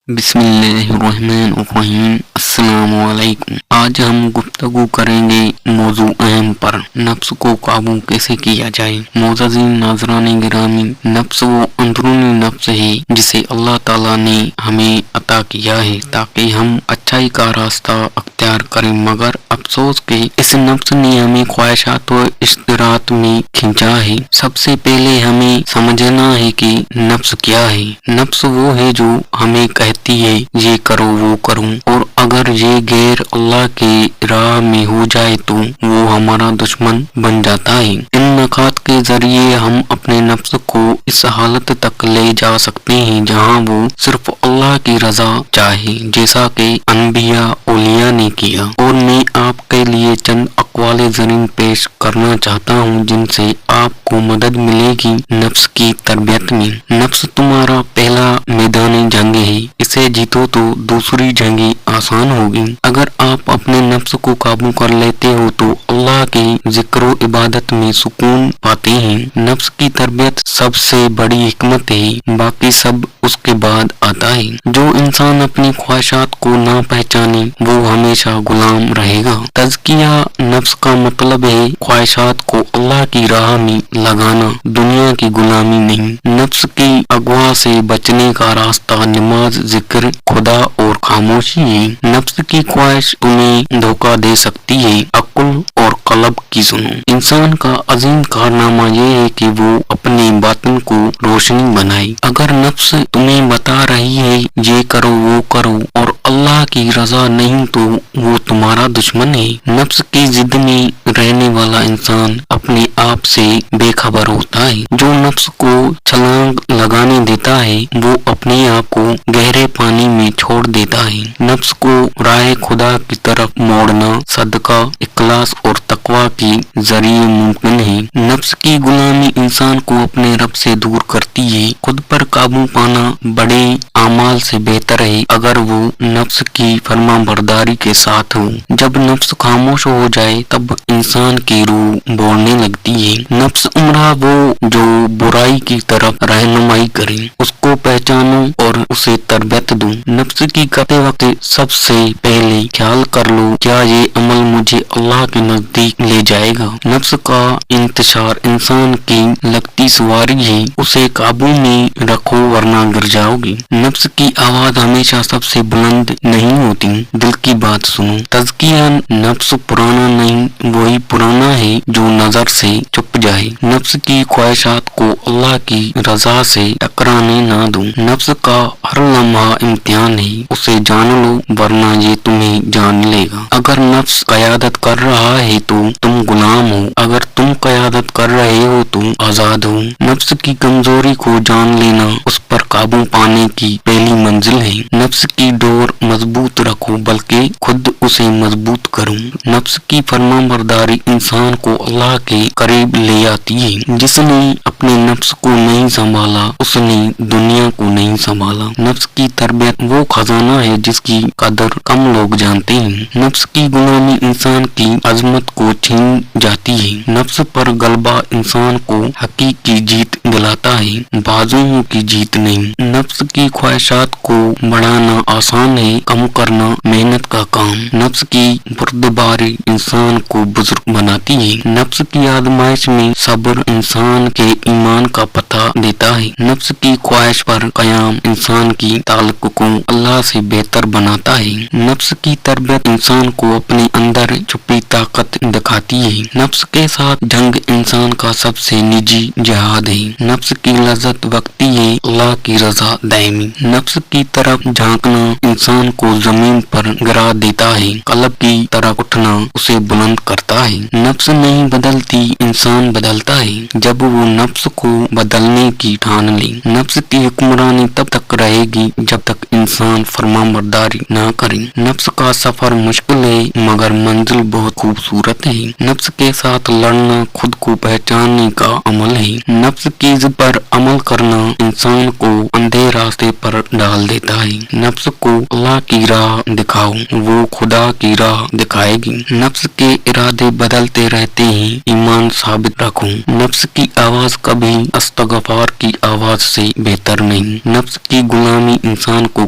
بسم اللہ الرحمن الرحیم۔ السلام علیکم۔ آج ہم گفتگو کریں گے موضوع اہم پر، نفس کو قابو کیسے کیا جائے۔ معززین ناظران گرامی، نفس وہ اندرونی نفس ہے جسے اللہ تعالیٰ نے ہمیں عطا کیا ہے تاکہ ہم اچھائی کا راستہ اختیار کریں، مگر افسوس کہ اس نفس نے ہمیں خواہشات و اشتہارات میں کھینچا ہے۔ سب سے پہلے ہمیں سمجھنا ہے کہ نفس کیا ہے۔ نفس وہ ہے جو ہمیں کہتی ہے یہ کرو وہ کروں، اور اگر یہ غیر اللہ کی راہ میں ہو جائے تو وہ ہمارا دشمن بن جاتا ہے۔ ان نکات کے ذریعے ہم اپنے نفس کو اس حالت تک لے جا سکتے ہیں جہاں وہ صرف اللہ کی رضا چاہے، جیسا کہ انبیاء اولیاء نے کیا۔ اور میں آپ کے لیے چند اقوال زرین پیش کرنا چاہتا ہوں جن سے آپ کو مدد ملے گی نفس کی تربیت میں۔ نفس تمہارا پہلا میدان جنگ ہے، اسے جیتو تو دوسری جنگیں آسان ہوگی۔ اگر آپ اپنے نفس کو قابو کر لیتے ہو تو اللہ کے ذکر و عبادت میں سکون پاتے ہیں۔ نفس کی تربیت سب سے بڑی حکمت ہے، باقی سب اس کے بعد آتا ہے۔ جو انسان اپنی خواہشات کو نہ پہچانے وہ ہمیشہ غلام رہے گا۔ تزکیہ نفس کا مطلب ہے خواہشات کو اللہ کی راہ میں لگانا، دنیا کی غلامی نہیں۔ نفس کی اغوا سے بچنے کا راستہ نماز، ذکر خدا اور خاموشی ہے۔ نفس کی خواہش تمہیں دھوکہ دے سکتی ہے، عقل اور قلب کی سنو۔ انسان کا عظیم کارنامہ یہ ہے کہ وہ اپنے باطن کو روشنی بنائے۔ اگر نفس تمہیں بتا رہی ہے یہ کرو وہ کرو اور اللہ کی رضا نہیں تو وہ تمہارا دشمن ہے۔ نفس کی ضد میں رہنے والا انسان اپنے آپ سے بے خبر ہوتا ہے۔ جو نفس کو چھلانگ لگانے دیتا ہے وہ اپنے آپ کو گہرے پانی میں چھوڑ دیتا ہے۔ نفس کو راہ خدا کی طرف موڑنا صدقہ، اخلاص اور تقوی کے ذریعے ممکن ہے۔ نفس کی غلامی انسان کو اپنے رب سے دور کرتی ہے۔ خود پر قابو پانا بڑے اعمال سے بہتر ہے اگر وہ نفس کی فرما برداری کے ساتھ ہو۔ جب نفس خاموش ہو جائے تب انسان کی روح بولنے لگتی ہے۔ نفس عمرہ وہ جو برائی کی طرف رہنمائی کرے، اس کو پہچانو اور اسے تربیت دو۔ نفس کی کرتے وقت سب سے پہلے خیال کر لو کیا یہ عمل مجھے اللہ کے نزدیک لے جائے گا۔ نفس کا انتشار انسان کی لگتی سواری ہے، اسے قابو میں رکھو ورنہ گر جاؤ گی۔ نفس کی آواز ہمیشہ سب سے بلند نہیں ہوتی، دل کی بات سنو۔ تزکیہ نفس پرانا نہیں، وہی پرانا ہے جو نظر سے چھپ جائے۔ نفس کی خواہشات کو اللہ کی رضا سے ٹکرانے نہ دو۔ نفس کا ہر لمحہ امتحان ہے، اسے جان لو ورنہ یہ تمہیں جان لے گا۔ اگر نفس قیادت کر رہا ہے تو تم غلام ہو، اگر تم قیادت کر رہے ہو تو آزاد ہو۔ نفس کی کمزوری کو جان لینا اس پر قابو پانے کی پہلی منزل ہے۔ نفس کی ڈور مضبوط رکھو بلکہ خود اسے مضبوط کرو۔ نفس کی فرما برداری انسان کو اللہ کے قریب لے آتی ہے۔ جس نے اپنے نفس کو نہیں سنبھالا اس نے دنیا کو نہیں سنبھالا۔ نفس کی تربیت وہ خزانہ ہے جس کی قدر کم لوگ جانتے ہیں۔ نفس کی غلامی انسان کی عظمت کو چھین جاتی ہے۔ نفس پر غلبہ انسان کو حقیقی جیت دلاتا ہے، بازوؤں کی جیت نہیں۔ نفس کی خواہشات کو بڑھانا آسان ہے، کم کرنا محنت کا کام۔ نفس کی بردباری انسان کو بزرگ بناتی ہے۔ نفس کی آزمائش میں صبر انسان کے ایمان کا پتہ دیتا ہے۔ نفس کی خواہش پر قیام انسان کی تعلق کو اللہ سے بہتر بناتا ہے۔ نفس کی تربیت انسان کو اپنے اندر چھپی طاقت دکھاتی ہے۔ نفس کے ساتھ جنگ انسان کا سب سے نجی جہاد ہے۔ نفس کی لذت وقتی ہے، اللہ کی رضا دائمی۔ نفس کی طرف جھانکنا انسان کو زمین پر گرا دیتا ہے، قلب کی طرف اٹھنا اسے بلند کرتا ہے۔ نفس نہیں بدلتی، انسان بدلتا ہے جب وہ نفس کو بدلنے کی ٹھان لے۔ نفس کی حکمرانی تب تک رہے گی جب تک انسان فرما برداری نہ کرے۔ نفس کا سفر مشکل ہے مگر منزل بہت خوبصورت ہے۔ نفس کے ساتھ لڑنا خود کو پہچاننے کا عمل ہے۔ نفس کی ضد پر عمل کرنا انسان کو اندھے راستے پر ڈال دیتا ہے۔ نفس کو اللہ کی راہ دکھاؤ، وہ خدا کی راہ دکھائے گی۔ نفس کے ارادے بدلتے رہتے ہیں، ایمان ثابت رکھو۔ نفس کی آواز کبھی استغفار کی آواز سے بہتر نہیں۔ نفس کی غلامی انسان کو